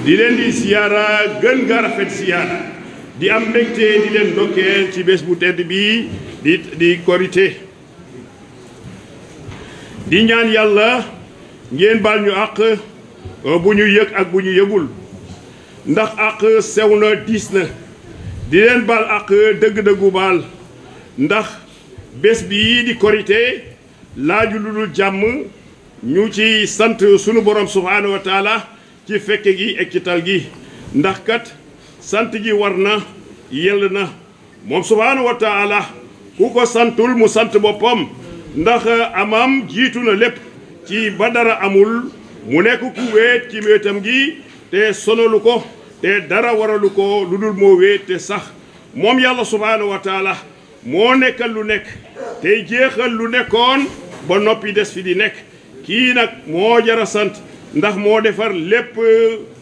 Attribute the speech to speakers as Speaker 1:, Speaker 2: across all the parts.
Speaker 1: di leen di siyaara gën nga rafet siyaara di am mbégte di leen ndokkeel ci bés bu tedd bii di korité di ñaan yàlla ngeen baal ñu àq bu ñu yëg ak bu ñu yëgul ndax àq sew na diis na di leen baal àq dëgg-dëggu baal ndax bés bii di korité laaju lu dul jàmm ñu ci sant sunu borom subhaanahu wa taala ci fekke gi ak ci tal gi ndax kat sant gi war na yell na moom subhaanahu wa taala ku ko santul mu sant boppam ndax amam jiitu na lépp ci ba dara amul mu nekk ku wéet ci wéetam gi te sonalu ko te dara waralu ko lu dul moo wéet te sax moom yàlla subhaanahu wa taala moo nekkal lu nekk tey jeexal lu nekkoon ba noppi des fi di nekk kii nag moo jara sant ndax moo defar lépp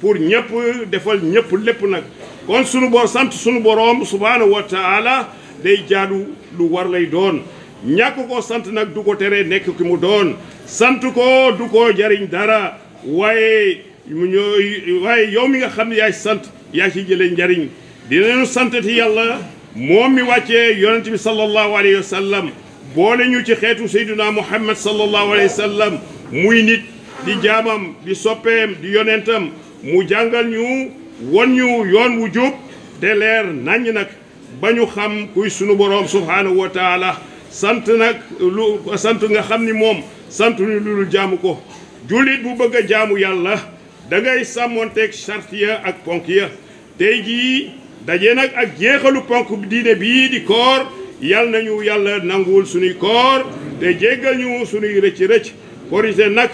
Speaker 1: pour ñëpp defal ñëpp lépp nag kon sunu bor sant sunu boroom subhaanahu wa taala day jaadu lu war lay doon ñàkk ko sant nag du ko tere nekk ki mu doon sant ko du ko jariñ dara waaye yow mi nga xam ne yaay sant yaa ci jëlee njariñ dinañu santati yàlla moom mi wàccee yonent bi sallallahu alayhi wa sallam boole ñu ci xeetu sayduna muhammad sallallahu alayhi wa sallam muy nit di jaamam di soppeem di yonentam mu jàngal ñu won ñu yoon wu jub te leer naññ nag ba ñu xam kuy sunu boroom subhaanahu wa taala sant nag sant nga xam ni moom sant ñu lu jaamu ko jullit bu bëgg a jaamu yàlla da ngay sàmmonteeg charte ya ak ponk ya tey jii daje nag ak jeexalu ponk diine bii di koor yal nañu yàlla nanguwul sunuy koor te jéggal ñu sunuy rëcc-rëcc korite nag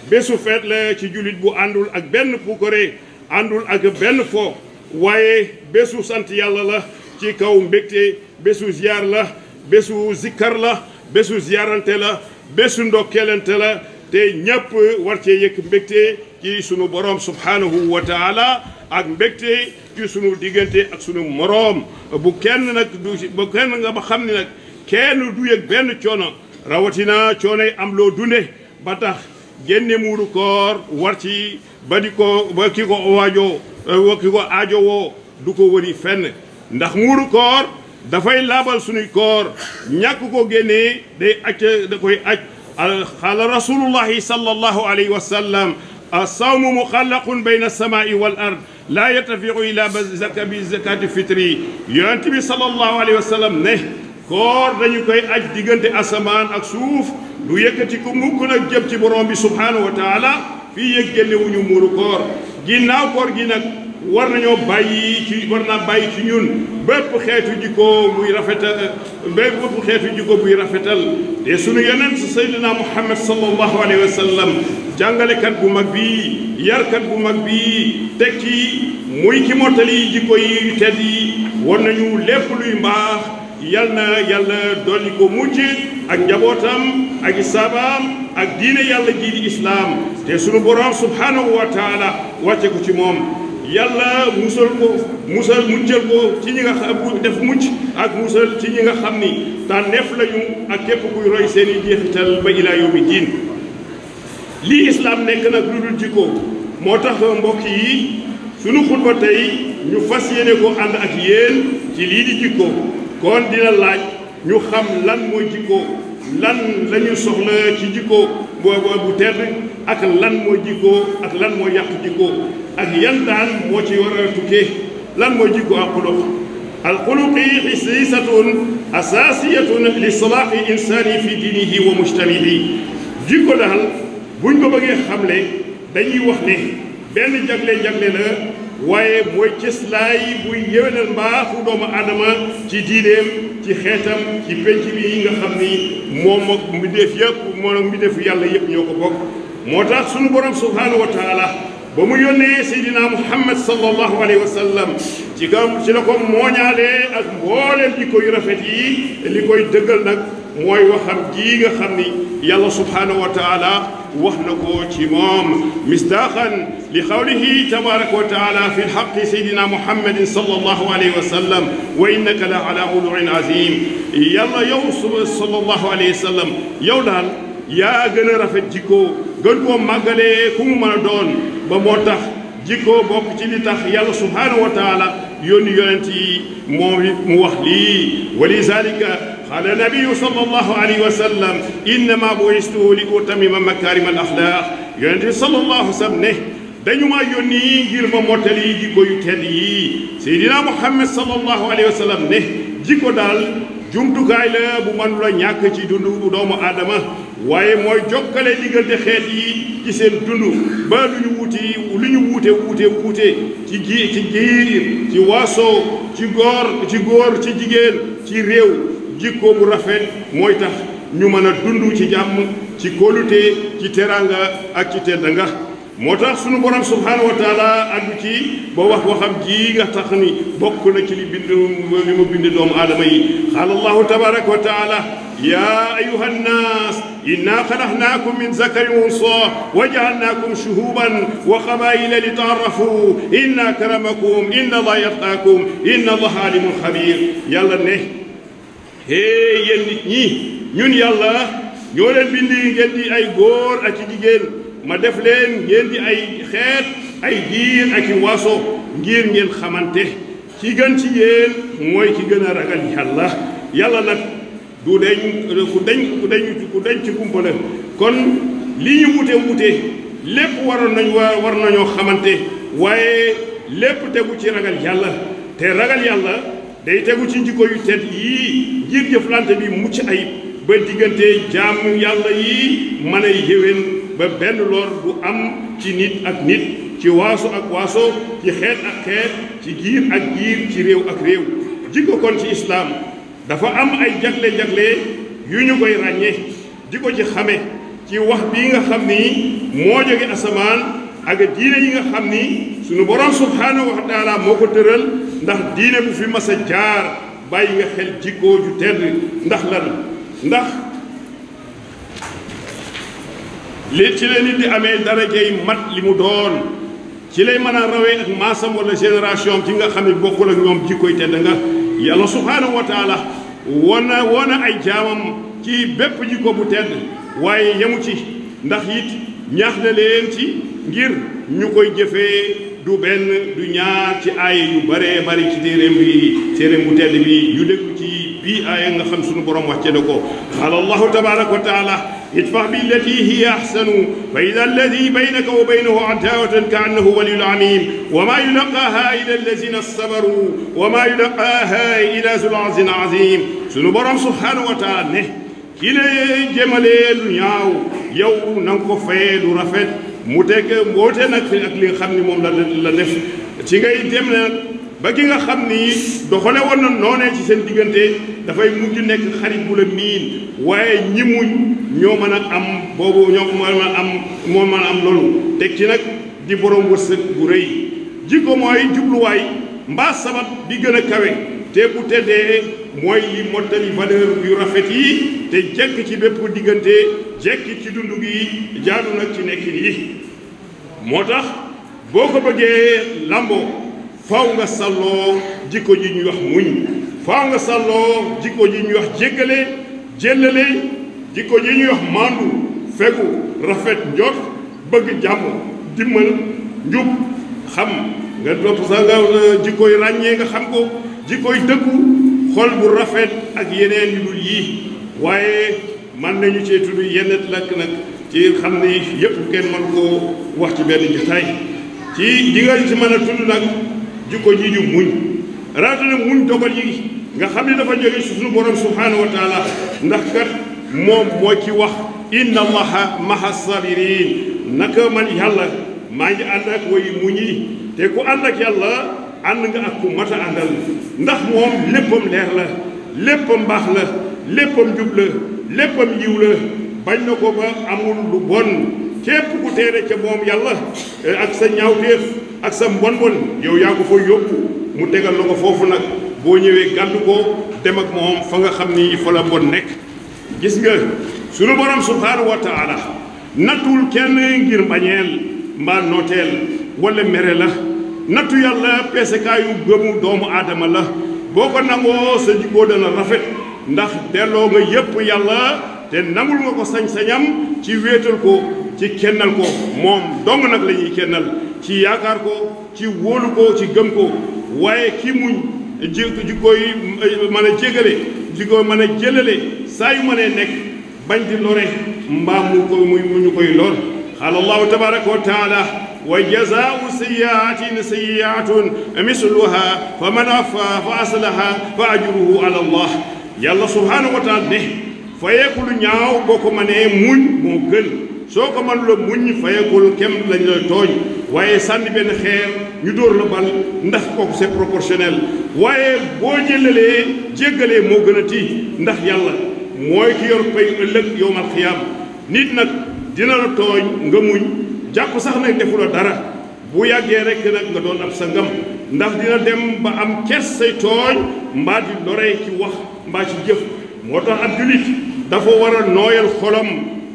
Speaker 1: bésu feet la ci jullit bu àndul ak benn puukare àndul ak benn fo waaye bésu sant yàlla la ci kaw mbégte bésu ziyaar la bésu zikkar la bésu ziyaarante la bésu ndokkelante la te ñépp war cee yëkk mbégte ci sunu borom subhaanahu wa taala ak mbégte ci sunu diggante ak sunu moroom bu kenn nag bu kenn nga ba xam ne nag kenn du yëg benn coono rawatina coonoy am loo dunde ba tax génne muuru koor war ci ba di ko ba ki ko waajoo ki ko aajowoo du ko wëri fenn ndax muuru koor dafay laabal sunuy koor ñàkk ko génnee day acc da koy aj qaala rasulullahi sallallahu alayhi wa sallam as-sawmu muxallaqun bayna as-samaa'i wal ard laa yattafiqu illa bi zakati fitri yonent bi sallallahu alayhi wa sallam ne koor dañu koy aj diggante asamaan ak suuf du yëkkati ko mukk nag jëm ci borom bi subhaanahu wa taala fii yëg génnewuñu muuru koor ginnaaw koor gi nag war naa bàyyi ci ñun bépp xeetu jikko buy rafetal bépp xeetu jikko buy rafetal te sunu yonent sayyidina muhammad sallallahu alayhi wa sallam jàngalekat bu mag bi yarkat bu mag bi teg ci muy ki mottali jikko yi tedd yi war nañu lépp luy mbaax yal na yàlla dolli ko mucc ak njabootam ak saabaam ak diine yàlla ji di islaam te sunu borom subhaanahu wa taala wàcce ko ci moom yàlla musal muccal ko ci ñi nga xam def mucc ak musal ci ñi nga xam ni tànneef lañu ak képp kuy roy seen i jeexital ba ilaa yawmi diin lii islaam nekk nag lu dul jikko moo tax mbokk yi sunu xutba tey ñu fas yéene ko ànd ak yéen ci lii di jikko kon dina laaj ñu xam lan mooy jikko lan la ñu soxla ci jikko bu tedd ak lan mooy jikko ak lan mooy yàq jikko ak yan daan moo ci war a tukkee lan mooy jikko al xuluqi xisisatun asasiyatun li salaahi insani fi diinihi wa mujtamihi jikko daal buñ ko bëggee xamle dañuy wax ne benn jagle la waaye mooy cëslaay buy yéwénal mbaaxu doomu aadama ci diineem ci xeetam ci penc bi nga xam ni moom ak mbindeef yëpp moom ak mbindeefu yàlla yëpp ñoo ko bokk moo tax sunu borom subhaanahu wa taala ba mu yónnee seydina muhammad sallallahu alayhi wa sallam ci la ko mooñaalee ak mbooleem jikko yu rafet yi li koy dëggal nag mooy waxam ji nga xam ni yàlla subhaanahu wa taala wax na ko ci moom misdaaxan li qawlihi tabaraka wa taala fi lxaqi seydina muhammadin sallallahu alayhi wa sallam wa innaka la ala xuluqin azim yàlla yow sallallahu alayhi wa sallam yow daal yaa gën a rafet jikko gën koo màggalee ku mu mën a doon ba moo tax jikko bokk ci li tax yàlla subhanahu wa taala yónni yonent yi moom mu wax lii wa lizalika qaala nabiyu sallallahu alayhi wa sallam innama bu'istu li utammima makarima al axlaaq yonent bi sallallahu alayhi wa sallam ne dañu maa yónni ngir ma mottali jikko yu tedd yi seydina muhammad sallallahu alayhi wa sallam ne jikko daal jumtukaay la bu man la ñàkk ci dundu doomu aadama waaye mooy jokkale diggante xeet yi ci seen dund ba lu ñu wuute ci giir ci waaso ci góor ci jigéen ci réew jikko bu rafet mooy tax ñu mën a dund ci jàmm ci kóolute ci teranga ak ci tedda nga moo tax sunu borom subhanahu wa taala addu ci ba wax waxam ji nga tax ni bokk na ci li mu bind doomu aadama yi qaala allahu tabaraka wa taala ya ayuha nnaas inna xalaqnaakum min zakarin wa unsaa wa jaalnaakum shuhuuban wa qabaa'ila li taarafu inna akramakum inda allahi atqaakum inna allaha alimun xabiir yàlla ne hee yéen nit ñi ñun yàlla ñoo leen bindi ngeen di ay góor ak ci jigéen ma def leen ngeen di ay xeet ay giir ak i waaso ngir ngeen xamante ci gën ci yéen mooy ki gën a ragal yàlla yàlla nag du ku deñ ci kumpa la kon li ñu wute lépp war nañoo xamante waaye lépp tegu ci ragal yàlla te ragal yàlla day tegu ci jikko yu tedd yii ngir jëflante bi mucc ayib ba diggante jaamu yàlla yi mën a yéwén ba benn lor du am ci nit ak nit ci waaso ak waaso ci xeet ak xeet ci giir ak giir ci réew ak réew jikko kon ci islaam dafa am ay jagle yu ñu koy ràññee di ko ci xame ci wax bii nga xam ni moo jóge asamaan ak diine yi nga xam ni sunu borom subhanahu wa taala moo ko tëral ndax diine bu fi mas a jaar bàyyi nga xel jikko ju tedd ndax lan ndax li ci la nit di amee darajey mat li mu doon ci lay mën a rawee ak maasam wala génération ci nga xam ne bokkul ak ñoom jikkoy tedd nga yàlla subhanahu wa taala woona ay jaamam ci bépp jikko bu tedd waaye yemu ci ndax it ñaax na leen ci ngir ñu koy jëfee du benn du ñaar ci aaya yu bare bari ci téeréem bu tedd bi yu déglu ci bii aaya nga xam sunu borom wàcce na ko qaala allahu tabaraka wa taala idfa billati hiya ahsanu fa ida alladi baynaka wa baynahu adawatan ka annahu waliyun amim wa ma yulaqaaha illa allazina sabaru wa ma yulaqaaha illa zul azin azim sunu borom subhanahu wa taala ne ki lay jëmalee lu ñaaw yow na nga ko fayee lu rafet mu teg mboote nag ak li nga xam ni moom la def ci ngay dem nag ba ki nga xam ni doxale woon na noonee ci seen diggante dafay mujj nekk xarit bu la miin waaye ñi muñ ñoo mën a am boobu ñoo mën a am loolu teg ci nag di borom wërsëg bu rëy jikko mooy jubluwaay mbaa sabab bi gën a kawe te bu teddee mooy li mottali valeur yu rafet yi te jekk ci bépp diggante jekk ci dund gi jaadu nag ci nekkin yi moo tax boo ko bëggee lamboo faaw nga sàlloo jikko ji ñuy wax muñ faaw nga sàlloo jikko ji ñuy wax jéllale jikko ji ñuy wax maandu fegu rafet njot bëgg jàmm dimmal njub xam nga topp sa nga jikkoy ràññee nga xam ko jikkoy dëggu xol bu rafet ak yeneen yu dul yii waaye man nañu cee tudd yenn lakk nag ci xam ni yëpp kenn mën koo wax ci benn jotaay ci di nga ci mën a tudd nag jikko ji ñu muñ rawatina muñ dogal yi nga xam ne dafa jóge ci suñu borom subhanahu wa taala ndax kat moom moo ci wax inna allaha maha sabirin naka man yàlla maa ngi ànd ak way muñ yi te ku ànd ak yàlla ànd nga ak ku mat a àndal ndax moom léppam leer la léppam baax la léppam jub la léppam yiw la bañ na ko ba amul lu bon képp ku teere ca moom yàlla ak sa ñaawteef ak sa mbon yow yaa ko fa yóbbu mu tegal la ko foofu nag boo ñëwee gàddu ko dem ak moom fa nga xam ni fa la bon nekk gis nga sunu borom subhanahu wa taala nattul kenn ngir mbañeel mbaa nooteel wala mere la nattu yàlla peesekaayu gëmu doomu aadama la boo ko nangoo sa jikkoo dana rafet ndax delloo nga yépp yàlla te nangul nga ko sañ-sañam ci wéetal ko ci kennal ko moom dong nag la ñuy kennal ci yaakaar ko ci wóolu ko ci gëm ko waaye ki muñ ji koy mën a jégale ji koy mën a jëlale saa yu mënee nekk bañ di lore mbaa mu ñu koy lor qaala allahu tabaraka wa taala wa jazaau sayyiatin sayyiatun misluha fa man afa fa aslaha fa ajruhu ala allah yàlla subhanahu wa taala ne fayeeku lu ñaaw boo ko mënee muñ moo gën soo ko mën la muñ fayeekul kem lañ la tooñ waaye sànni benn xeer ñu dóor la bal ndax kooku c'est proportionnel waaye boo jëlalee jéggalee moo gën a tii ndax yàlla mooy ki yor pay ëllëg yowmal xiyaam nit nag dina la tooñ nga muñ jàpp sax nag defu la dara bu yàggee rek nag nga doon ab sa ngam ndax dina dem ba am kes say tooñ mbaa di loree ci wax mbaa ci jëf moo tax ab julit dafa war a nooyal xolam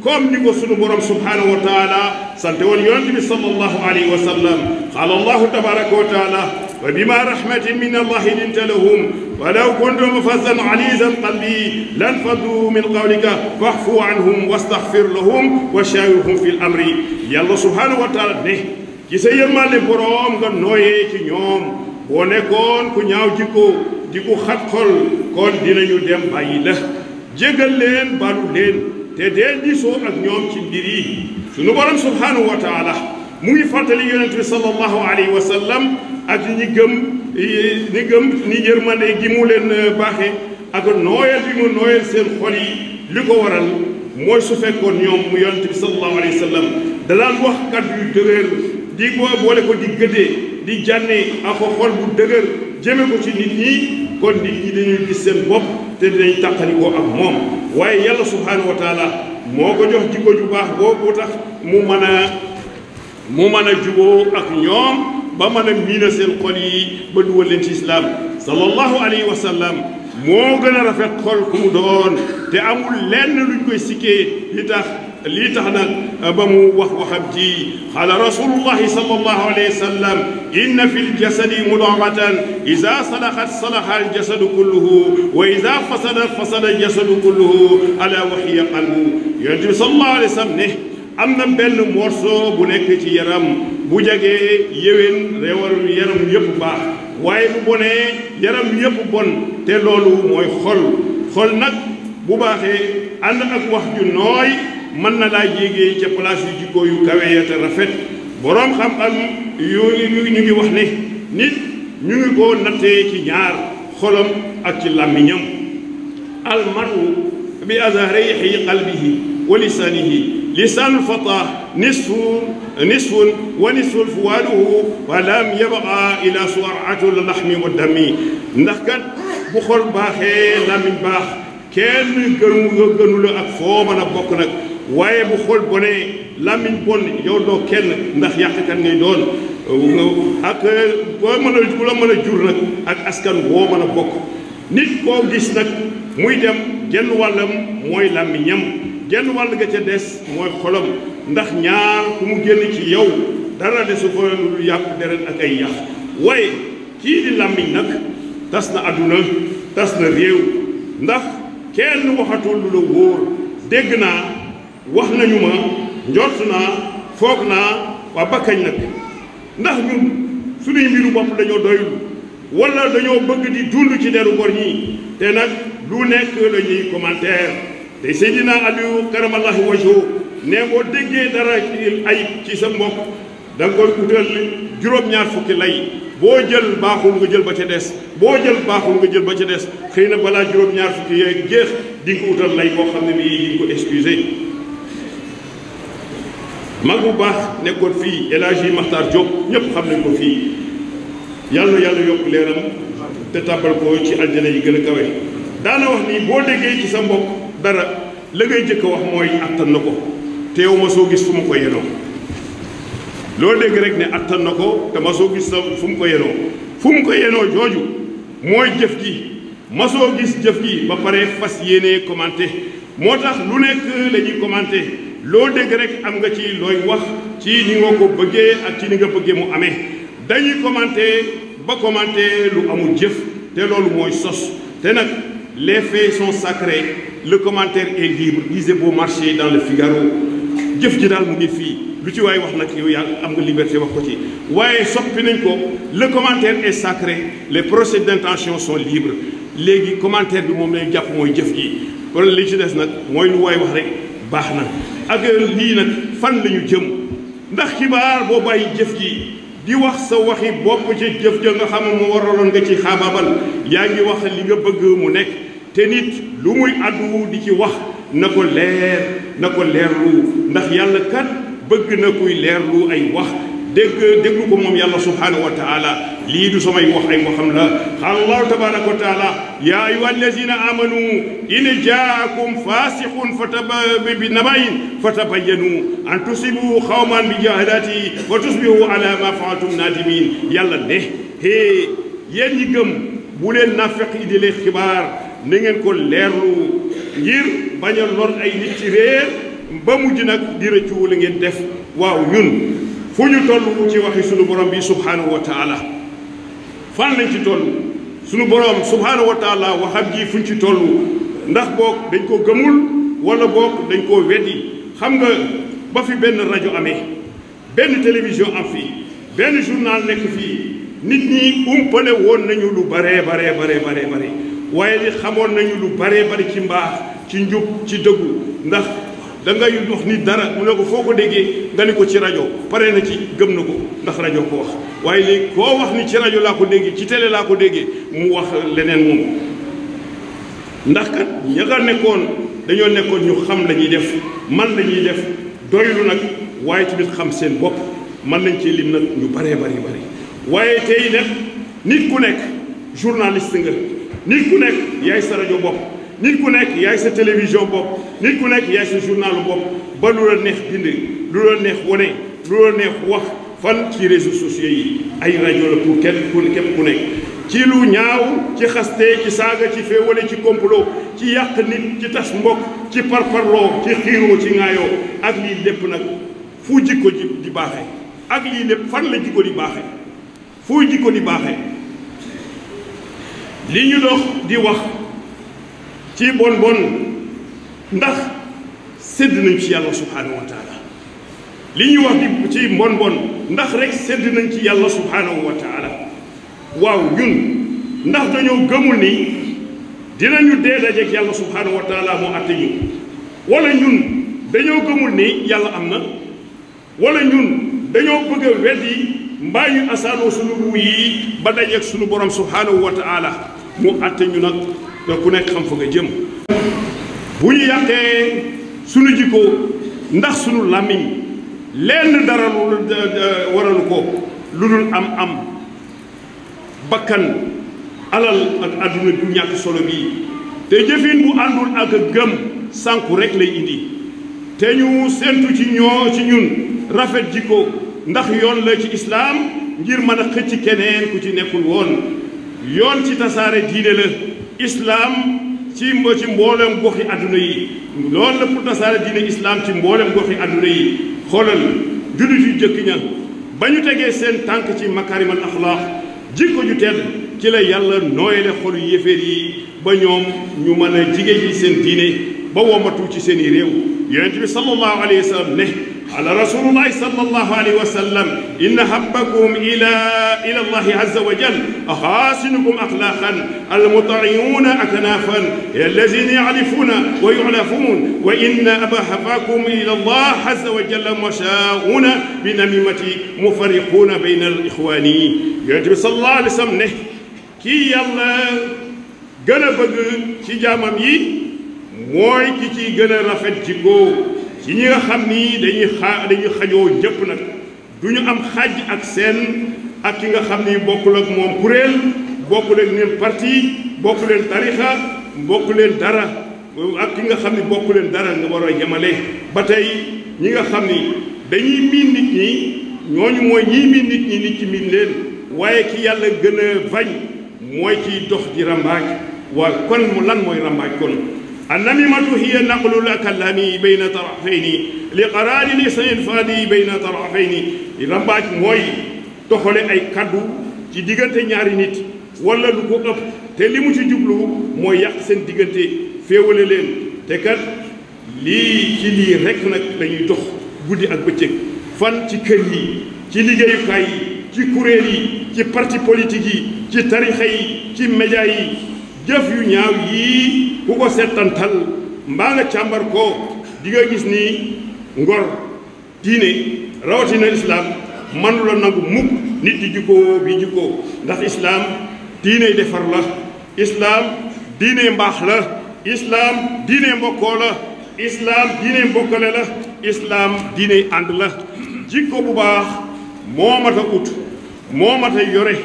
Speaker 1: comme ni ko sunu borom subhanahu wa taala sante woon yonent bi sallallahu alayhi wa sallam qaala allahu tabaraka wa taala wa bima rahmatin min allahi linta lahum walaw kuntum fazzan alizan qalbi lan faddu min qawlika fa'fu anhum wastaghfir lahum wa shawirhum fil amri yàlla subhanahu wa taala ne ci sa yërmande borom nga nooyee ci ñoom boo nekkoon ku ñaaw jikko di ko xat xol kon dinañu dem bàyyi la jégal leen baalu leen te dee diisoo ak ñoom ci mbir yi sunu borom subhanahu wa taala mu ngi fàttali yonent bi sallallahu alayhi wa sallam ak ñi gëm ni yërmande gi mu leen baaxe ak nooyal bi mu nooyal seen xol yi li ko waral mooy su fekkoon ñoom mu yonent bi sallallahu alayhi wa sallam da daan wax kàddu yu dëgër di boole ko di gëddee di jànne ak xol bu dëgër jëme ko ci nit ñi kon nit ñi dañuy gis seen bopp te dinañ tàqalikoo ak moom waaye yàlla subhanahu wa taala moo ko jox jikko ju baax boobu tax mu mën a juboo ak ñoom ba mën a miina seen xol yi ba dugal leen ci islaam sallallahu alayhi wa sallam moo gën a rafet xol ku mu doon te amul lenn luñ koy sikkee lii tax nag ba mu wax waxam ji qaala rasulullahi sallallahu alayhi wa sallam inna fi ljasadi mudghatan ida salahat salaha aljasadu kulluhu wa ida fasadat fasada aljasadu kulluhu ala wa hiya qalbu yonent bi sallallahu alayhi wa sallam ne am na benn morceau bu nekk ci yaram bu jagee yéwén réewal yaram yëpp baax waaye bu bonee yaram yëpp bon te loolu mooy xol nag bu baaxee ànd ak wax ju nooy mën na laa yéegee ca place yu jikko yu kawe ya te rafet boroom xam-xam ñu ngi wax ne nit ñu ngi ko nattee ci ñaar xolam ak ci làmmiñam almaru bi azharayhi qalbihi wa lisanihi lisaanul fata nisfun wa nisfun fuwaaduhu wa lam yabqa ila su'atul lahmi wa dami ndax kat bu xol baaxee làmmiñ baax kenn gënu la ak foo mën a bokk nag waaye bu xol bonee làmmiñ bon yow doo kenn ndax yàqkat ngay doon ak boo mën a ku la mën a jur nag ak askan woo mën a bokk nit koo gis nag muy dem genn wàllam mooy làmmiñam genn wàll ga ca des mooy xolam ndax ñaar ku mu génn ci yow dara desu fa lu yàqu deret ak ay yàq waaye kii di làmmiñ nag tas na àdduna tas na réew ndax kenn waxatul lu la wóor dégg naa wax nañu ma njort naa foog naa waa bakkañ nag ndax ñun suñuy mbiru bopp dañoo doylu wala dañoo bëgg di dund ci deru gor ñi te nag lu nekk la ñuy commentaire te Seydina Aliou karamallahu wajhu ne boo déggee dara ayib ci sa mbokk da nga koy utal juróom-ñaar fukki lay boo jël baaxul nga jël ba ca des boo jël baaxul nga jël ba ca des xëy na balaa juróom-ñaar fukki yooyu jeex di nga ko utal lay boo xam ne bii di nga ko excusé mag bu baax nekkoon fii El Hadji Makhtar Diop ñëpp xam nañ ko fii yàlla yokk leeram te tàbbal ko ci aljana yi gën a kawe daana wax ni boo déggee ci sa mbokk dara la ngay jëkk a wax mooy attan na ko te yow ma soo gis fu mu ko yenoo loo dégg rek ne attan na ko te ma soo gis sa fu mu ko yenoo jooju mooy jëf ji ma soo gis jëf ji ba pare fas yéenee commenté moo tax lu nekk la ñuy commenté loo dégg rek am nga ci looy wax ci ni nga ko bëggee ak ci ni nga bëggee mu amee dañuy commenté ba commenté lu amul jëf te loolu mooy sos te nag les faits sont sacrés le commentaire est libre lisez beau marché dans le Figaro jëf ji daal mu ngi fii lu ci waay wax nag yow yaa am nga liberté wax ko ci waaye soppi nañ ko le commentaire est sacré les procès d'intention sont libres léegi commentaire bi moom lañu jàpp mooy jëf ji kon li ci des nag mooy lu waay wax rek baax na ak lii nag fan la ñu jëm ndax xibaar boo bàyyi jëf ji di wax sa waxi bopp ci jëf ja nga xam moo waraloon nga ci xaabaabal yaa ngi wax li nga bëgg mu nekk te nit lu muy àddu di ci wax na ko leerlu ndax yàlla kat bëgg na kuy leerlu ay wax déglu ko moom yàlla subhanahu wa taala lii du samay wax ay waxam la qaala allahu tabaraka wa taala yaa ayuha allazina amanu in jaakum fasiqun bi nabayin fatabayyanu an tusibu xawman bi jahalati wa tusbihu ala ma faaltum nadimin yàlla ne hee yéen ñi gëm bu leen naafeq yi di leen xibaar na ngeen ko leerlu ngir bañ a lor ay nit ci réer ba mujj nag di rëccu la ngeen def waaw ñun fu ñu toll ci waxi sunu borom bi subhanahu wa taala fan lañ ci toll sunu borom subhanahu wa taala waxam ji fuñ ci toll ndax boog dañ ko gëmul wala boog dañ koo weddi xam nga ba fi benn rajo amee benn télévision am fii benn journal nekk fii nit ñi umpale woon nañu lu bare waaye li xamoon nañu lu bare ci mbaax ci njub ci dëggu ndax da ngay wax ni dara mu ne ko foo ko déggee nga ni ko ci rajo pare na ci gëm na ko ndax rajo ko wax waaye léegi koo wax ni ci rajo laa ko déggee ci télé laa ko déggee mu wax leneen moom ndax kat ña nga nekkoon dañoo nekkoon ñu xam la ñuy def man la ñuy def doylu nag waaye tamit xam seen bopp mën nañ ci lim nag ñu bari waaye tey nag nit ku nekk journaliste nga nit ku nekk yaay sa rajo bopp nit ku nekk yaay sa télévision bopp nit ku nekk yaay sa journalu bopp ba lu la neex bind lu la neex wone lu la neex wax fan ci réseaux sociaux yi ay rajo la pour képp ku nekk ci lu ñaaw ci xaste ci saaga ci féewale ci complot ci yàq nit ci tas mbokk ci parparloo ci xiiroo ci ŋaayoo ak lii lépp nag fu jikko di baaxee ak lii lépp fan la jikko di baaxee fu jikko di baaxee li ñu dox di wax ci bon ndax sédd nañ ci yàlla subhanahu wa taala li ñuy wax di ci bon ndax rek sédd nañ ci yàlla subhanahu wa taala waaw ñun ndax dañoo gëmul ni dinañu dee dajeek yàlla subhanahu wa taala moo àtte ñu wala ñun dañoo gëmul ni yàlla am na wala ñun dañoo bëgg a weddi mbaa ñu asaanoo sunu ruu yi ba dajeek sunu borom subhanahu wa taala mu àtte ñu nag te ku nekk xam fa nga jëm bu ñu yàqee sunu jikko ndax sunu làmmiñ lenn dara lu waralu ko lu dul am bakkan alal ak àdduna du ñàkk solo bii te jëfin bu àndul ak gëm sànku rek lay indi te ñu séntu ci ñun rafet jikko ndax yoon la ci islaam ngir mën a xëcc keneen ku ci nekkul woon yoon ci tasaare diine la islaam ci mboolem goxi àdduna yi loolu la pour tasaare diine islaam ci mboolem goxi àdduna yi xoolal jullit yu jëkk ña ba ñu tegee seen tànk ci makarimal axlaaq jikko ju tedd ci la yàlla nooyale xolu yéeféer yi ba ñoom ñu mën a jigéen ji seen diine ba womatu ci seen i réew yonent bi sallallahu alayhi wa sallam ne ala rasulullahi sallallahu alayhi wa sallam inna habbakum ila allahi azza wa jal axaasinukum axlaaqan almutaiuna aknaafan allazina yalifuuna wa yulafuun wa inna abahafakum ila allah azza wa jalla mashaa'uuna bi namimati mufarriquuna bayna al ixwaani yonent bi sallallahu alayhi wa sallam ne kii yàlla gën a bëgg ci jaamam yi mooy ki ci gën a rafet jikko ci ñi nga xam ni dañuy xajoo ñëpp nag du ñu am xaaj ak seen ak ki nga xam ni bokkul ak moom kuréel bokkul ak leen parti bokku leen tarixa bokku leen dara ak ki nga xam ni bokku leen dara nga war a yemale ba tey ñi nga xam ni dañuy miin nit ñi ñooñu mooy ñii miin nit ñi nit ci miin leen waaye ki yàlla gën a bañ mooy kiy dox di rambaaj waa kon mu lan mooy rambaaj kon النميمة هي نقل الكلام بين طرفين لقرار لسان الفاضي بين طرفين rambaaj mooy toxale ay kaddu ci diggante ñaari nit wala lu ko ëpp te li mu ci jublu mooy yàq seen diggante féewale leen te kat lii ci lii rek nag lañuy dox guddi ak bëccëg fan ci kër yi ci liggéeyukaay yi ci kuréel yi ci parti politique yi ci tarixa yi ci média yi jëf yu ñaaw yii ku ko settantal mbaa nga càmbar ko di nga gis ni ngor diine rawatina islaam manu la nangu mukk nit di jikkoo bi jikkoo ndax islaam diine defar la islaam diine mbaax la islaam diine mbokkoo la islaam diine mbokkale la islaam diine ànd la jikko bu baax moo mat a ut moo mat a yore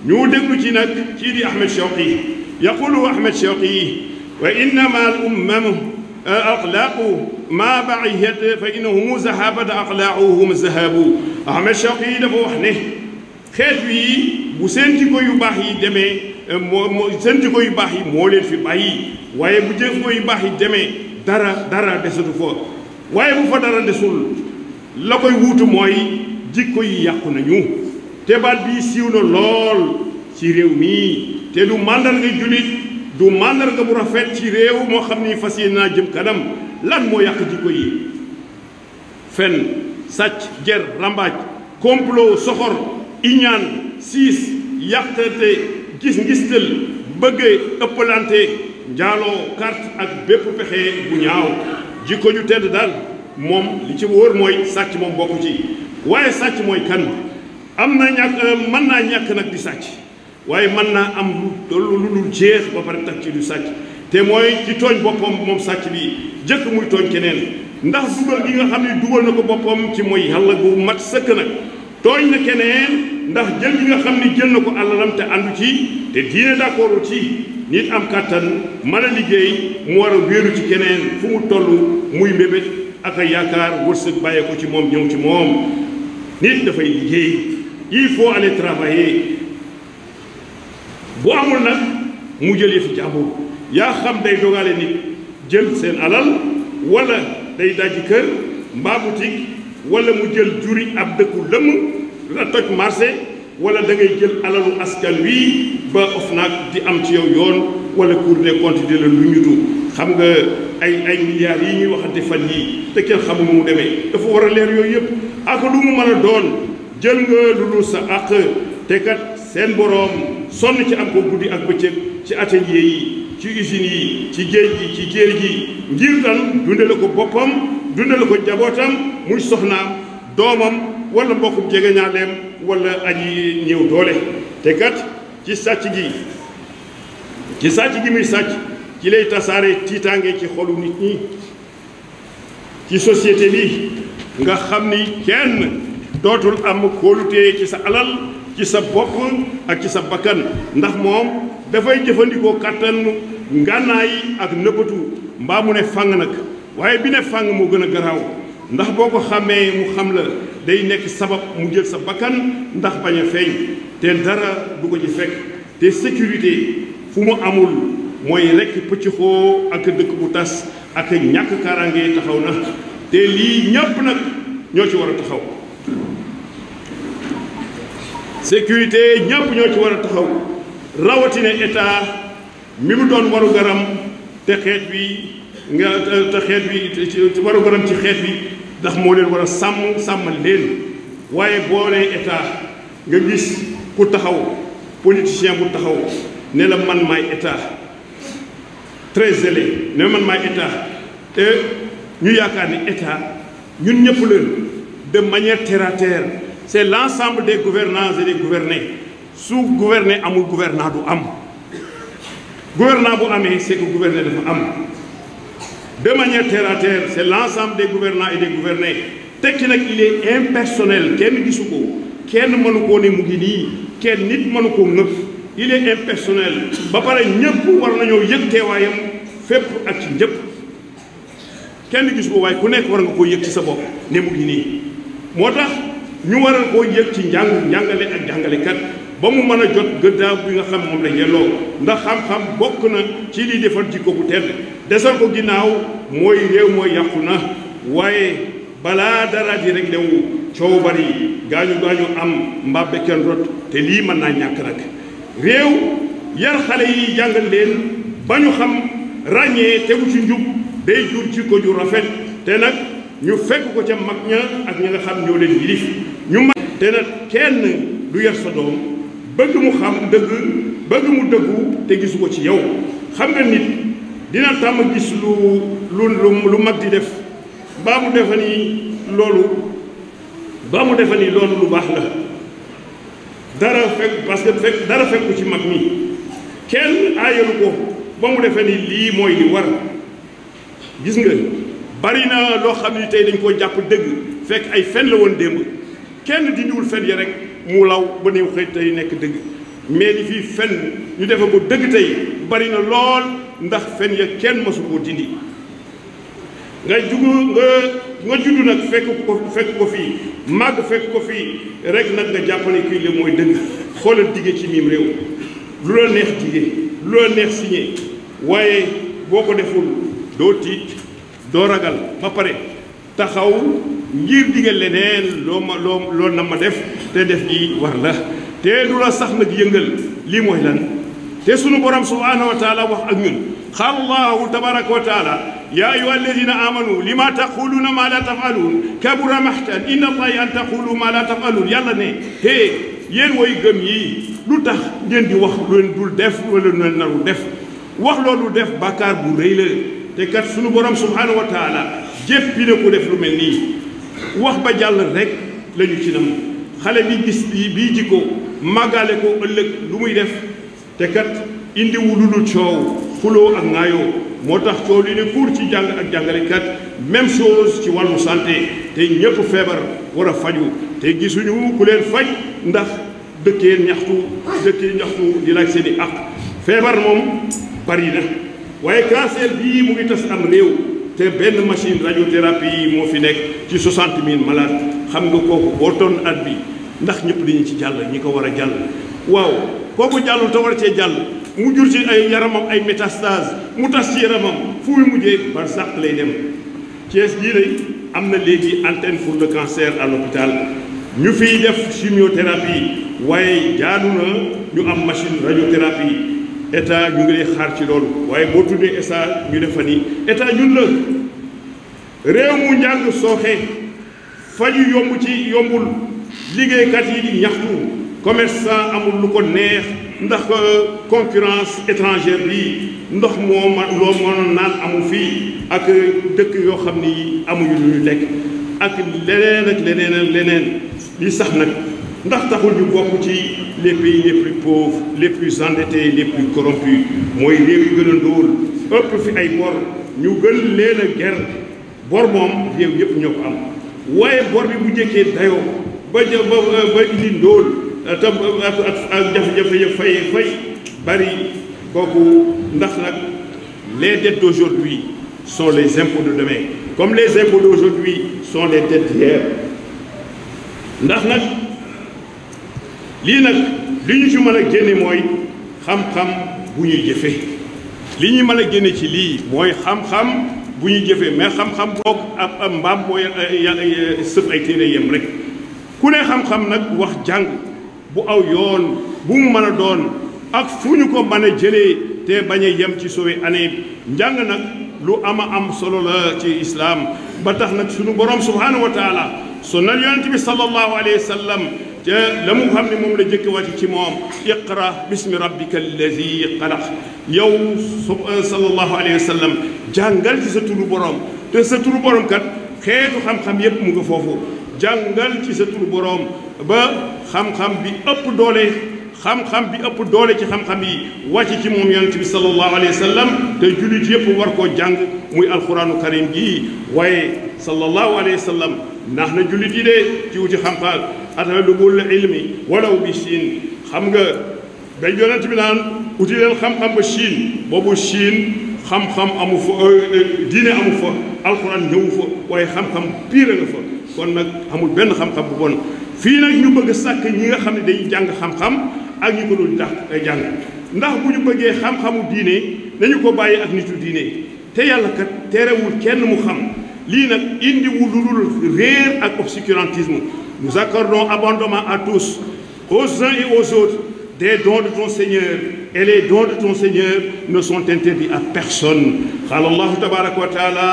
Speaker 1: ñu déglu ci nag kii di Ahmed Shawqi yaqulu Ahmed Shawqi wa innama al ummamu aqlaaqu ma ba'iyat fa innahum zahabat aqlaaquhum zahabu Ahmed Shawqi dafa wax ne xeet wi bu seen jikko yu baax yi demee seen jikko yu baax yi moo leen fi bàyyi waaye bu jikko yu baax yi demee dara desatu fa waaye bu fa dara desul la koy wuutu mooy jikko yi yàqu nañu te baat bii siiw na lool ci réew mi te du màndarga jullit du màndarga bu rafet ci réew moo xam ni fas yéene naa jëm kanam lan moo yàq jikko yi fen sàcc ger rambaaj complot soxor iñaan siis yàqate gis ngistal bëggee ëppalante njaaloo carte ak bépp pexe bu ñaaw jikko ju tedd daal moom li ci wóor mooy sàcc moom bokku ci waaye sàcc mooy kan am na ñàkk mën naa ñàkk nag di sàcc waaye mën naa am lu dul jeex ba pare tax ci du sàcc te mooy ci tooñ boppam moom sàcc bi jëkk muy tooñ keneen ndax dugal gi nga xam ne dugal na ko boppam ci mooy yàlla gu mat sëkk nag tooñ na keneen ndax jël gi nga xam ne jël na ko àllalam te àndu ci te diine d'accord ci nit am kàttan mën a liggéey mu war a wéeru ci keneen fu mu toll muy mbébét ak a yaakaar wërsëg bàyyee ko ci moom ñëw ci moom nit dafay liggéey il faut aller travailler bu amul nag mu jël yëfi jàmbur yaa xam day dogale nit jël seen alal wala day dajji kër mbaa boutique wala mu jël juri ab dëkku lëmm la toj marché wala da ngay jël alalu askan wi ba OFNAC di am ci yow yoon wala Cour des comptes di la lu ñutu xam nga ay milliards yi ñuy waxante fan yii te kenn xamul mu demee dafa war a leer yooyu yëpp ak lu mu mën a doon jël nga lu dul sa àq te kat seen boroom sonn ci am ko guddi ak bëccëg ci atelier yi ci usines yi ci géej gi ci jéer gi ngir tan dundale ko boppam dundale ko jabootam muy soxnaam doomam wala mbokkum jegeñaaleem wala aji ñëw doole te kat ci sàcc gi muy sàcc ci lay tasaare tiitaange ci xolu nit ñi ci société bi nga xam ni kenn dootul am kóolute ci sa alal ci sa bopp ak ci sa bakkan ndax moom dafay jëfandikoo kàttan ngànnaay ak nëbbatu mbaa mu ne fàng nag waaye bi ne fàng moo gën a garaaw ndax boo ko xamee mu xam la day nekk sabab mu jël sa bakkan ndax bañ a feeñ te dara du ko ci fekk te sécurité fu mu amul mooy rekk pëccxoo ak dëkk bu tas ak ñàkk kaaraange taxaw na te lii ñépp nag ñoo ci war a taxaw sécurité ñépp ñoo ci war a taxaw rawatina état mi mu doon waru garam te xeet bi waru garam ci xeet bi ndax moo leen war a sàmmal leen waaye boo nee état nga gis ku taxaw politicien bu taxaw ne la man maay état très zélé ne man maay état te ñu yaakaar ni état ñun ñëpp leen de manière terre à terre c'est l'ensemble des gouvernants et des gouvernés su gouverner amul gouvernant du am gouvernant bu amee c'est que gouverner dafa am de manière terre à terre c'est l'ensemble des gouvernants et des gouvernés tekki nag il est impersonnel kenn gisu ko kenn mënu koo ne mu ngi nii kenn nit mënu koo ngëf il est impersonnel ba pare ñëpp war nañoo yëg teewaayam fépp ak ci ñëpp kenn gisu ko waaye ku nekk war nga koo yëg ci sa bopp ne mu ngi nii moo tax ñu waral koo yëg ci njàngale ak jàngalekat ba mu mën a jot gëddaaw bi nga xam moom la yelloo ndax xam-xam bokk na ci liy defar jikko bu tedd desal ko ginnaaw mooy réew mooy yàqu na waaye balaa dara di rek lewu coow bari gaañu am mbabbe kenn rot te lii mën naa ñàkk nag réew yar xale yi jàngal leen ba ñu xam ràññee tegu ci njub day jur jikko ju rafet te nag ñu fekk ko ca mag ña ak ña nga xam ñoo leen yilif ñu mag te nag kenn du yar sa doom bëgg mu xam dëgg bëgg mu dëggu te gisu ko ci yow. xam nga nit dina tàmm gis lu mag di def baa mu defa ni loolu lu baax la dara fekk parce que dara fekku ci mag mi kenn aayalu ko ba mu defe ni lii mooy li war. gis nga bari na loo xam ni tey dañ koo jàpp dëgg fekk ay fen la woon démb kenn dindiwul fen ya rek mu law ba néew xëy tey nekk dëgg mais li fii fen ñu defe ko dëgg tey bari na lool ndax fen ya kenn mësu koo dindi. nga juddu nag fekk ko fii màgg fekk ko fii rek nag nga jàpp ne kii la mooy dëgg. xoolal dige ci miim réew lu la neex dige lu la neex signé waaye boo ko deful doo tiit doo ragal ba pare taxaw ngir digal leneen loo na ma def te def gi war la te du la sax nag yëngal lii mooy lan. te sunu borom subhanahu wa taala wax ak ñun qaala allahu tabaraka wa taala yaa ayyuha alladina amanu lima taquluuna ma la tafaluun kabura maxtan inna allahi an taqulu ma la tafaluun. yàlla ne hé yéen woy gëm yi lu tax ngeen di wax lu leen dul def wala lu leen narul def. wax loolu def bàkkaar bu rëy la te kat sunu borom subhanahu wa taala jéppi na ko def lu mel nii. wax ba jàll rek lañu ci nam xale bi gis bii jikko màggale ko ëllëg lu muy def te kat indiwu lu dul coow xuloo ak ŋaayoo moo tax coow li ne kuur ci jàng ak jàngalekat même chose ci wàllu santé te ñëpp feebar war a faju te gisuñu ku leen faj ndax dëkkee ñaxtu di laaj seeni ak feebar moom bari na waaye cancer bii mu ngi tas am réew te benn machine radiothérapie yi moo fi nekk ci 60 000 malades xam nga kooku boo toon at bi ndax ñëpp dañu ci jàll ñi ko war a jàll. waaw kooku jàllul te war cee jàll mu jur ci ay yaramam ay métastase mu tas ci yaramam fu muy mujjee barsàq lay dem. Thiès gii lay am na léegi antenne pour le cancer à l'hôpital ñu fiy def chimiothérapie waaye jaadu na ñu am machine radiothérapie. état ñu ngi lay xaar ci loolu waaye boo tuddee état ñu defa ni état ñun la réew mu njàng sooxe faju yombul liggéeykat yi di ñaxtu commerçant amul lu ko neex ndax concurrence étrangère bi ndox loo mënoon naan amu fii ak dëkk yoo xam ni amuñu lu ñu lekk ak leneen li sax nag ndax taxul ñu bokk ci les pays les plus pauvres les plus endettés les plus corrompus mooy réew yu gën a ndóol ëpp fi ay bor ñu gën leen a ger bor moom réew yëpp ñoo ko am waaye bor bi bu njëkkee dayoo ba indi ndóol ak jafe-jafe ya fay bari kooku ndax nag les dettes d'aujourd'hui sont les impôts de demain comme les impôts d'aujourd'hui sont les dettes d'hier ndax nag lii nag li ñu ci mën a génne mooy xam-xam bu ñuy jëfe li ñuy mën a génne ci lii mooy xam-xam bu ñuy jëfe mais xam-xam boog ab mbaam mooy sëf ay téere yem rek ku ne xam-xam nag wax jàng bu aw yoon bu mu mën a doon ak fu ñu ko mën a jëlee te bañ a yem ci sowe année njàng nag lu am solo la ci islam ba tax nag sunu borom subhanahu wa taala sunnal yonent bi sallallahu alayhi wa sallam te la mu xam ne moom la jëkk wàcc ci moom iqra bismi rabbika allazi xalaq yow sallallahu alayhi wa sallam jàngal ci sa turu borom te sa turu borom kat xeetu xam-xam yépp mu nga foofu jàngal ci sa turu borom ba xam-xam bi ëpp doole ci xam-xam yi wàcc ci moom yonent bi sallallahu alayhi wa sallam te jullit yépp war koo jàng muy alquranu karim gii waaye sallallahu alayhi wa sallam ndax na jullit yi de ci wuti xam-xam atalubul ilmi walaw bi Chine xam nga ba yonent bi naan uti leen xam-xam ba Chine boobu Chine xam-xam amu fa diine amu fa alxuraan ñëwu fa waaye xam-xam pire nga fa kon nag amul benn xam-xam bu bon fii nag ñu bëgg sàkk ñi nga xam ne dañuy jàng xam-xam ak ñi ko dul tax ay jàng ndax bu ñu bëggee xam-xamu diine nañu ko bàyyi ak nitu diine te yàlla kat terewul kenn mu xam lii nag indiwul lu dul réer ak obscurantisme. Nous accordons abondamment à tous, aux uns et aux autres, des dons de ton Seigneur, et les dons de ton Seigneur ne sont interdits à personne. قال الله تبارك وتعالى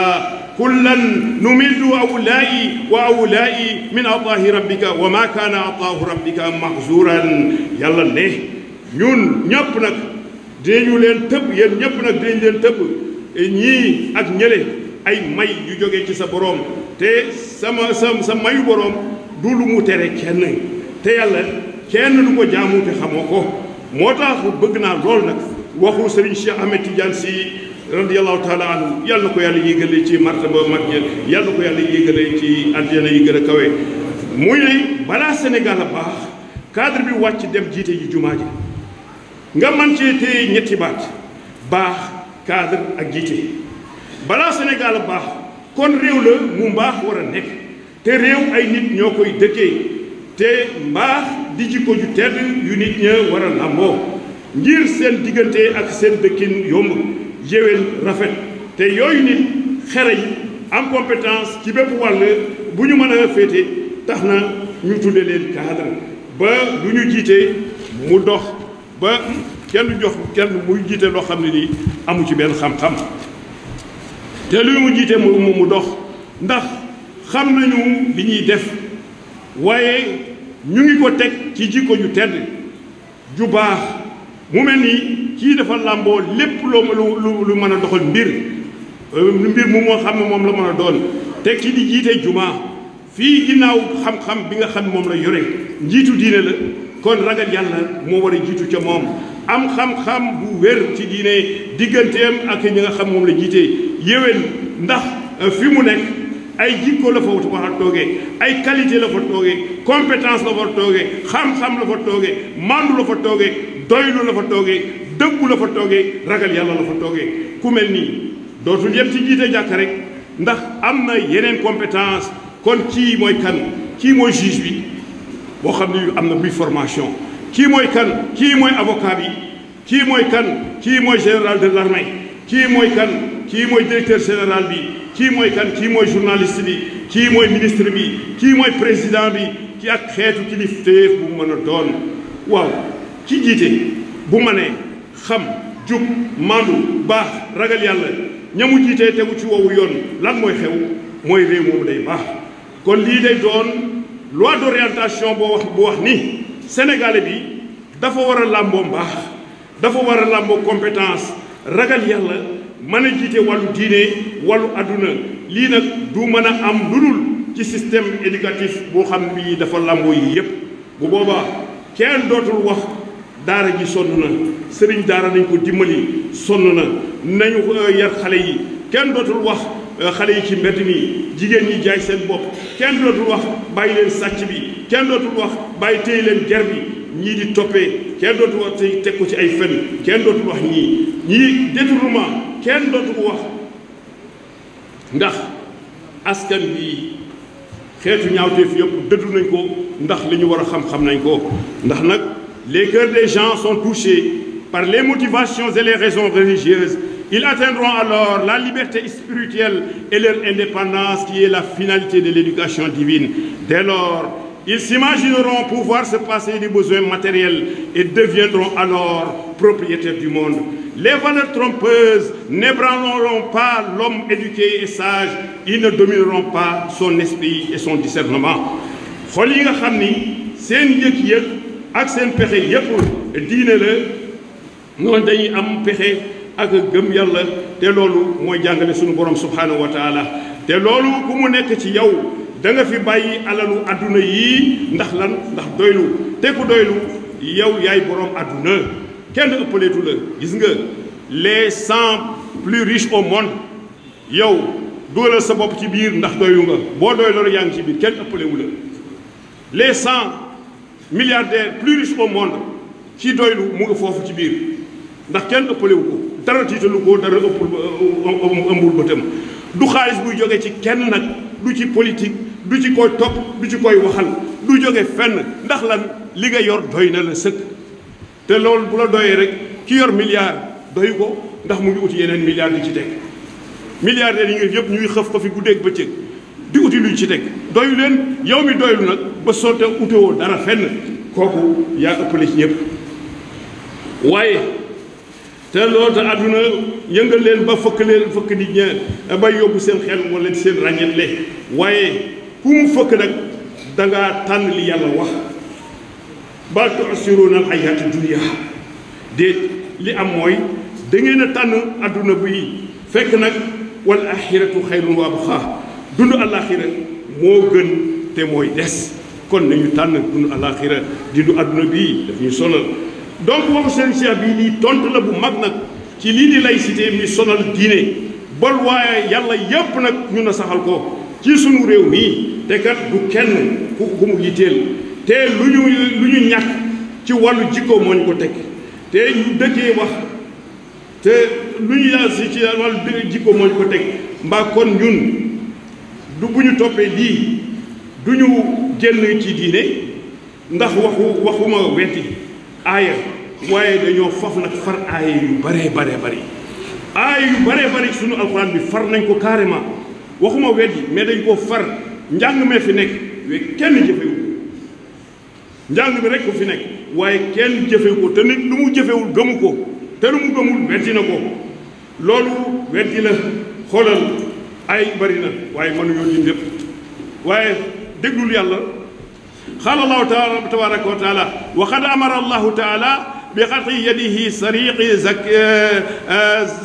Speaker 1: كلا نمد أولئي وأولئي من عطاء ربك وما كان عطاء ربك محظورا. yàlla ne ñun ñëpp nag dinañu leen tëb, yéen ñëpp nag dinañ leen tëb ñii ak ñële ay may yu jógee ci sa borom, te sa mayu borom du lu mu tere kenn, te yàlla kenn du ko jaamu te xamoo ko. moo tax bëgg naa lool nag waxu Serigne Cheikh Ahmed Tidiane Sy radiyallahu taala anhu, yàlla na ko yàlla yéegale ci martaba mag ña, yàlla na ko yàlla yéegale ci àjjana yi gën a kawe. muy ne balaa Sénégal a baax, cadre bi wàcc dem jiite ji jumaa ji nga man cee téye ñetti baat: baax, cadre ak jiite. balaa Sénégal a baax kon réew la mu mbaax war a nekk, te réew ay nit ñoo koy dëkkee, te mbaax di jikko ju tedd yu nit ña war a làmboo ngir seen diggante ak seen dëkkin yomb, yéwén, rafet. te yooyu nit xereñ am compétence ci bépp wàll bu ñu mën a féete tax na ñu tudde leen cadre, ba lu ñu jiite mu dox, ba kenn du jox kenn muy jiite loo xam ne nii amu ci benn xam-xam, te lu mu jiite mu dox ndax xam nañu li ñuy def, waaye ñu ngi ko teg ci jikko ju tedd ju baax. mu mel ni kii dafa làmboo lépp lu mën a doxal mbir mu moo xam ne moom la mën a doon. te ki di jiite jumaa fii ginnaaw xam-xam bi nga xam ne moom la yore, njiitu diine la, kon ragal yàlla moo war a jiitu ca moom, am xam-xam bu wér ci diine digganteem ak ñi nga xam moom la jiite, yéwén, ndax fi mu nekk ay jikko la fa war a toogee, ay qualité la fa toogee, compétence la fa toogee, xam-xam la fa toogee, mandu la fa toogee, doylu la fa toogee, dëggu la fa toogee, ragal yàlla la fa toogee. ku mel nii dootul yem ci jiite jàkk rek, ndax am na yeneen compétence. kon kii mooy kan? kii mooy juge bi boo xam ne am na buy formation. kii mooy kan? kii mooy avocat bi. kii mooy kan? kii mooy général de l'armée. kii mooy kan? kii mooy directeur général bi. kii mooy kan? kii mooy journaliste bi. kii mooy ministre bi. kii mooy président bi. ki ak xeetu kilifteef bu mën a doon. waaw ki jiite bu mënee xam, jub, maandu, baax, ragal yàlla, ñamu jiitee tegu ci woowu yoon, lan mooy xew? mooy réew moomu day baax. kon lii day doon loi d'orientation bu wax ni sénégalais bi dafa war a làmboo mbaax, dafa war a làmboo compétence, ragal yàlla, mën a jiite wàllu diine, wàllu àdduna. lii nag du mën a am lu dul ci système éducatif boo xam ne bii dafa làmboo yi yépp. bu boobaa kenn dootul wax daara ji sonn na, sëriñ daara nañ ko dimbali, sonn na, nañu yar xale yi. kenn dootul wax xale yi ci mbedd mi, jigéen ñi jaay seen bopp. kenn dootul wax bàyyi leen sàcc bi. kenn dootul wax bàyyi téye leen ger bi ñii di toppee. kenn dootul wax teg ko ci ay fen. kenn dootul wax ñii détournement kenn dootul wax, ndax askan bi xeetu ñaawteef yëpp dëddu nañ ko, ndax li ñu war a xam-xam nañ ko. ndax nag les cœurs des gens sont touchés par les motivations et les raisons religieuses. Ils atteindront alors la liberté spirituelle et leur indépendance qui est la finalité de l'éducation divine. Dès lors, ils s'imagineront pouvoir se passer des besoins matériels et deviendront alors propriétaires du monde. Les valeurs trompeuses n'ébranleront pas l'homme éduqué et sage. Ils ne domineront pas son esprit et son discernement. xol yi nga xam ni seen yëg-yëg ak seen pexe yépp diine la, noonu dañuy am pexe ak gëm yàlla, te loolu mooy jàngale sunu borom subhanahu wa taala. te loolu ku mu nekk ci yow da nga fi bàyyi alalu adduna yii, ndax lan? ndax doylu. te ku doylu yow yaay borom adduna, kenn ëppaleetu la. gis nga les 100 plus riches au monde, yow dugalal sa bopp ci biir ndax doylu nga. boo doyloo rek yaa ngi ci biir, kenn ëppalewu la. les 100 milliardaires plus riches au monde, ci doylu mu nga foofu ci biir, ndax kenn ëppalewu ko, dara tiitalu ko, dara ëmbul bëtam. du xaalis buy jóge ci kenn nag, du ci politique, du ci koy topp, du ci koy waxal, du jóge fenn. ndax lan? li nga yor doy na la sëkk. te loolu bu la doyee rek, ki yor milliard doyu ko, ndax mu ngi uti yeneen milliards di ci teg. milliardaires yi nga yëpp ñuy xëf ko fi guddeeg bëccëg di uti luy ci teg, doyu leen. yow mi doylu nag ba sotte utewoo dara fenn, kooku yaa ëppale ci ñëpp. waaye te loolu te àdduna yëngal leen ba fëkk nit ña ba yóbbu seen xel wala seen ràññetle waaye ku mu fëkk nag dangaa tànn li yàlla wax bal tu'siruuna al-hayaata dunya déet li am mooy da ngeen a tànn àdduna bi fekk nag wal axiratu xayrun wa abqaa dund àllaaxira moo gën te mooy des kon nañu tànn dund àllaaxira di du àdduna bii daf ñu sonal donc waxu seen cheikh bii lii tontu la bu mag nag ci lii di laïcité mi sonal diine bol waaye yàlla yépp nag ñu na saxal ko ci sunu réew mii te kat du kenn ku mu yitteel te lu ñu ñàkk ci wàllu jikko moo ñu ko teg te ñu dëkkee wax te lu ñu yàlla si ci wàllu jikko moo ñu ko teg mbaa kon ñun du bu ñu toppee lii du ñu génn ci diine ndax waxuma wetti aaya waaye dañoo faf nag far aaya yu bare bari aaya yu bare sunu alxuraan bi far nañ ko carrément waxuma weddi mais dañ ko far njàng mee fi nekk we kenn jëfewu njàng bi rek ko fi nekk waaye kenn jëfewu ko te nit lu mu jëfewul gëmu ko te lu mu gëmul weddi na ko loolu weddi la xoolal ay bari na waaye mënuñoo lim lépp waaye déglul yàlla qaala allahu taala tabaraka wa taala wa qad amara allahu taala bi xat'i yadihi sariqi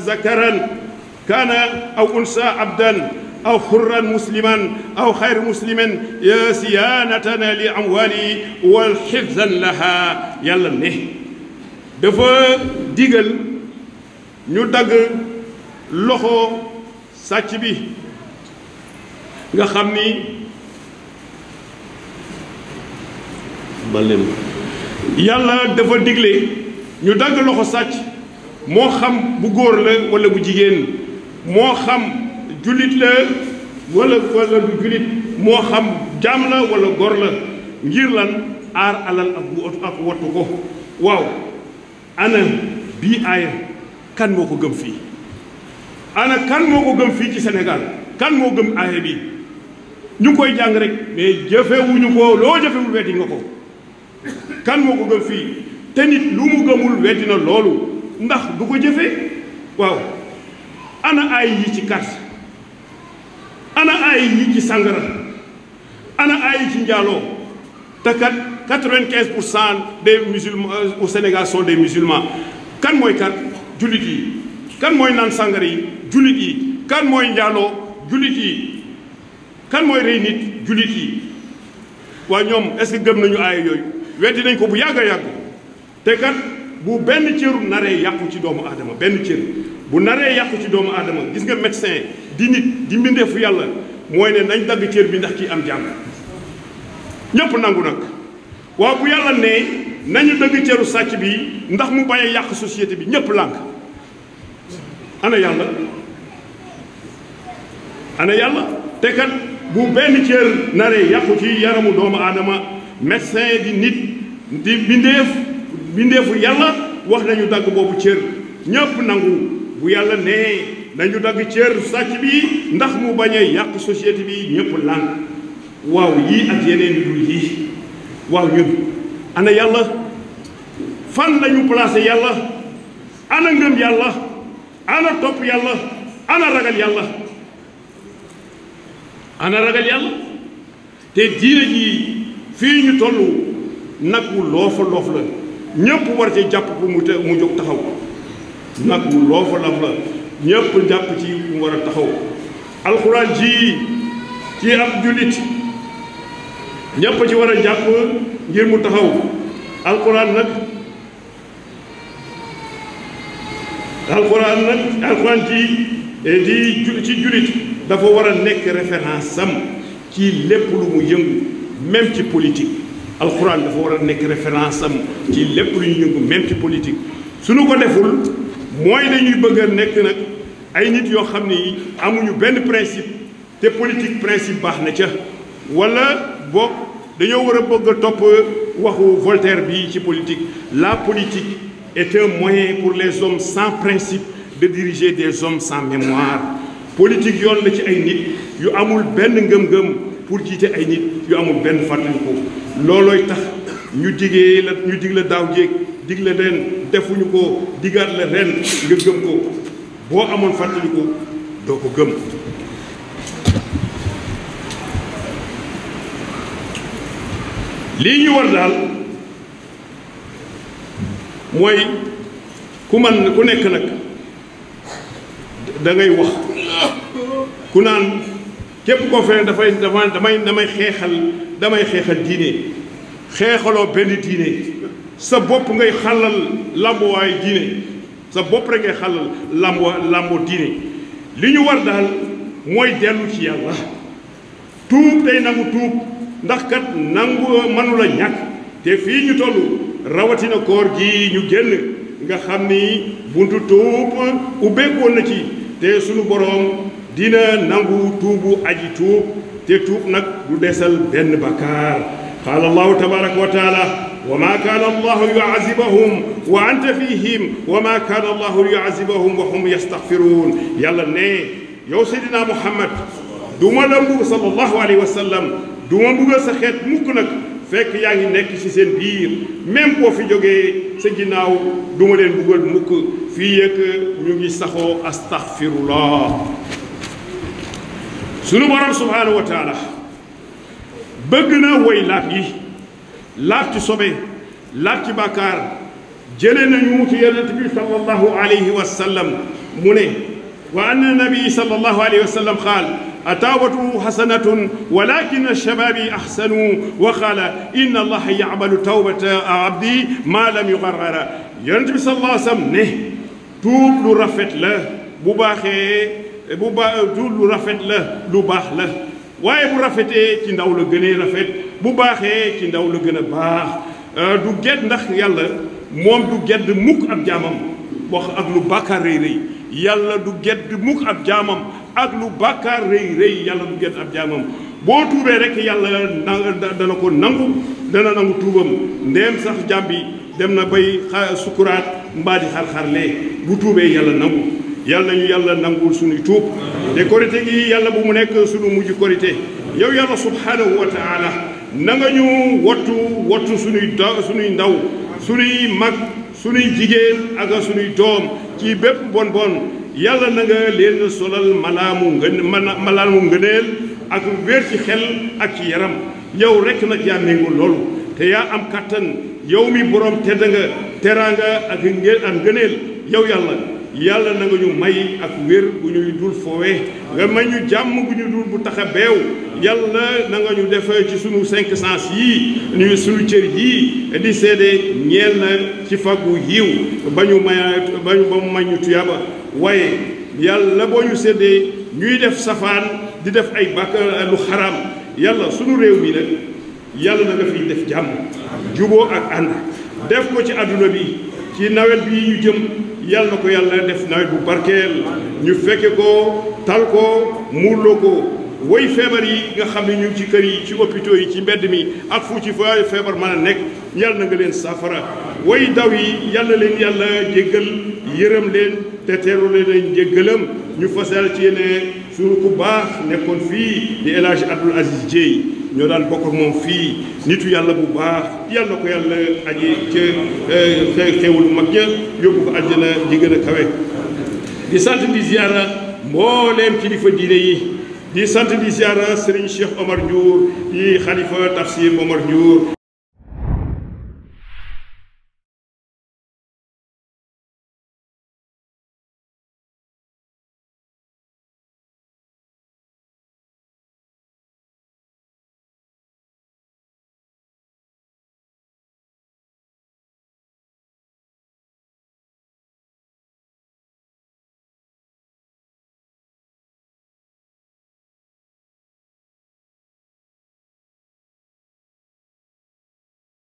Speaker 1: zakaran kaana aw unsa abdan aw xurran musliman aw xayr musliman siyaanatan li amwali wal xifzan laha yàlla ne dafa digal ñu dagg loxo sàcc bi nga xam ni balem yàlla dafa digle ñu dagg loxo sàcc moo xam bu góor la wala bu jigéen moo xam jullit la wala du jullit moo xam jaam la wala góor la ngir lan aar alal ak wattu ko waaw ana bii aaya kan moo ko gëm fii ana kan moo ko gëm fii ci Sénégal kan moo gëm aaya bi ñu koy jàng rek mais jëfewuñu ko loo jëfewul weddi nga ko kan moo ko gëm fii te nit lu mu gëmul weddi na loolu ndax du ko jëfee waaw ana aay yi ci carte ana aay yi ci sàngara ana aay yi ci njaaloo te kat 95% des musulmans au Sénégal sont des musulmans kan mooy kat jullit yi kan mooy naan sàngara yi jullit yi kan mooy njaaloo jullit yi kan mooy rey nit jullit yi waa ñoom est-ce que gëm nañu aaya yooyu weddi nañ ko bu yàgg a yàgg te kat bu benn cëru naree yàqu ci doomu aadama benn cër bu naree yàqu ci doomu aadama gis nga médecin di nit di mbindeefu yàlla mooy ne nañ dagg cër bi ndax kii am jàmm ñépp nangu nag waaw bu yàlla ne nañu dagg cëru sàcc bi ndax mu bañ a yàq société bi ñépp lànk ana yàlla ana yàlla te kat bu benn cër naree yàqu ci yaramu doomu aadama médecin di nit di bindeefu yàlla wax nañu dagg boobu cër ñépp nangu bu yàlla nee nañu dagg cër sàcc bi ndax mu bañ a yàq société bi ñépp lànk waaw yii ak yeneen yu dul yii waaw ñun ana yàlla fan lañu placé yàlla ana ngëm yàlla ana topp yàlla ana ragal yàlla ana ragal yàlla te diine ji fii ñu toll nag wu loofa loof la ñépp war ci jàpp pour mu jóg taxaw nag wu loofa loof la ñépp jàpp ci mu war a taxaw alxuraan ji ci ab jullit ñépp ci war a jàpp ngir mu taxaw alxuraan nag ci jullit dafa war a nekk référence am ci lépp lu mu yëngu même ci politique alxuraan dafa war a nekk référence am ci lépp lu ñu yëngu même ci politique suñu ko deful mooy dañuy bëgg a nekk nag ay nit yoo xam ni amuñu benn principe te politique principe baax na ca wala boog dañoo war a bëgg a topp waxu Voltaire bi ci politique la politique est un moyen pour les hommes sans principe de diriger des hommes sans mémoire politique yoon la ci ay nit yu amul benn ngëm-ngëm pour jiite ay nit yu amul benn fàttaliku loolooy tax ñu dig la daaw jéeg dig la leen defuñu ko digaat la ren nga gëm ko boo amoon fàttaliku doo ko gëm. lii ñu war daal mooy ku nekk nag da ngay wax ku naan képp koo fee damay xeexal diine xeexaloo benn diine sa bopp ngay xàllal làmbuwaay diine sa bopp rek ngay xàllal làmboo diine li ñu war daal mooy dellu ci yàlla tuub tey nangu tuub ndax kat nangu mënula ñàkk te fii ñu toll rawatina koor gi ñu génn nga xam ni buntu tuub ubbeekoon na ci te sunu boroom dina nangu tuubu aji tuub te tuub nag du desal benn bakkaar qaala allahu tabaraka wa taala wa ma kaana allahu yuazibahum wa anta fihim wa ma kaana allahu yuazibahum wa hum yastaghfiruun yàlla ne yow seydina muhammad du ma la mbug sallallahu alayhi wa sallam du ma mbugal sa xeet mukk nag fekk yaa ngi nekk ci seen biir même boo fi jógee sa ginnaaw du ma leen mbugal mukk fii yëg ñu ngi saxoo astaghfirullah sunu borom subhaanahu wa taala bëgg na woy laab yi laab ci sobe laab ci bàkkaar jële nañu ci yonent bi sallallahu alayhi wa sallam mu ne wa anna nabi sallallahu alayhi wa sallam qaal ataawatu hasanatun walakin alshababi ahsanu wa qaala inna allaha yaqbalu tawbata abdi ma lam yugarrara yonent bi sallallahu alayhi wa sallam ne tuub lu rafet la bu baaxee tuub lu rafet la lu baax la waaye bu rafetee ci ndaw la gënee rafet bu baaxee ci ndaw la gën a baax du gedd ndax yàlla moom du gedd mukk ab jaamam wax ak lu bàkkaar rëy rëy yàlla du gedd mukk ab jaamam ak lu bàkkaar rëy rëy yàlla du gedd ab jaamam boo tuubee rek yàlla dana ko nangu dana nangu tuubam ndéem sax jaam bi dem na bay sukuraat mbaa di xar-xarlee bu tuubee yàlla nangu yàlla nañu yàlla nangul suñuy tuub te korite gi yàlla bu mu nekk suñu mujj korite yow yàlla subhanahu wa taala na nga ñu wattu suñuy ndaw suñuy mag suñuy jigéen ak suñuy doom ci bépp bon yàlla na nga leen solal malaamu ngëneel ak wér ci xel ak ci yaram yow rekk nag yaa méngul loolu te yaa am kattan yow mi borom tedd nga teraanga ak ngëneel yow yàlla na nga ñu may ak wér bu ñuy dul fowe nga may ñu jàmm bu ñu dul bu tax a beew yàlla na nga ñu def ci sunu 5 sens yii ñu sunu cër yii di seede ñeel na ci faggu yiw ba mu may ñu tuyaaba waaye yàlla boo ñu seddee ñuy def safaan di def ay bàkkaar lu xaraam yàlla sunu réew mi nag yàlla na nga fiy def jàmm juboo ak ànd def ko ci àdduna bi ci nawet bi ñu jëm yàlla na ko yàlla def nawet bu barkeel ñu fekke ko tal ko muurloo ko woy feebar yi nga xam ne ñu ngi ci kër yi ci hôpitaux yi ci mbedd mi ak fu ci fa feebar mën a nekk yàlla na nga leen saafara woy daw yi yàlla leen yàlla jéggal yërëm leen te teeru leen jéggalam ñu fasal ci yéene suñu ku baax nekkoon fii di El Hadj Abdoul Aziz Dieye ñoo daan bokk ak moom fii nitu yàlla bu baax yàlla ko yàlla aji ca xewul mag ña yóbbu ko àjjana ji gën a kawe di sant di ziara mbooleem kilifa diine yi di sant di ziara Serigne Cheikh Omar Ndiour di xalifa Tafsir Omar Ndiour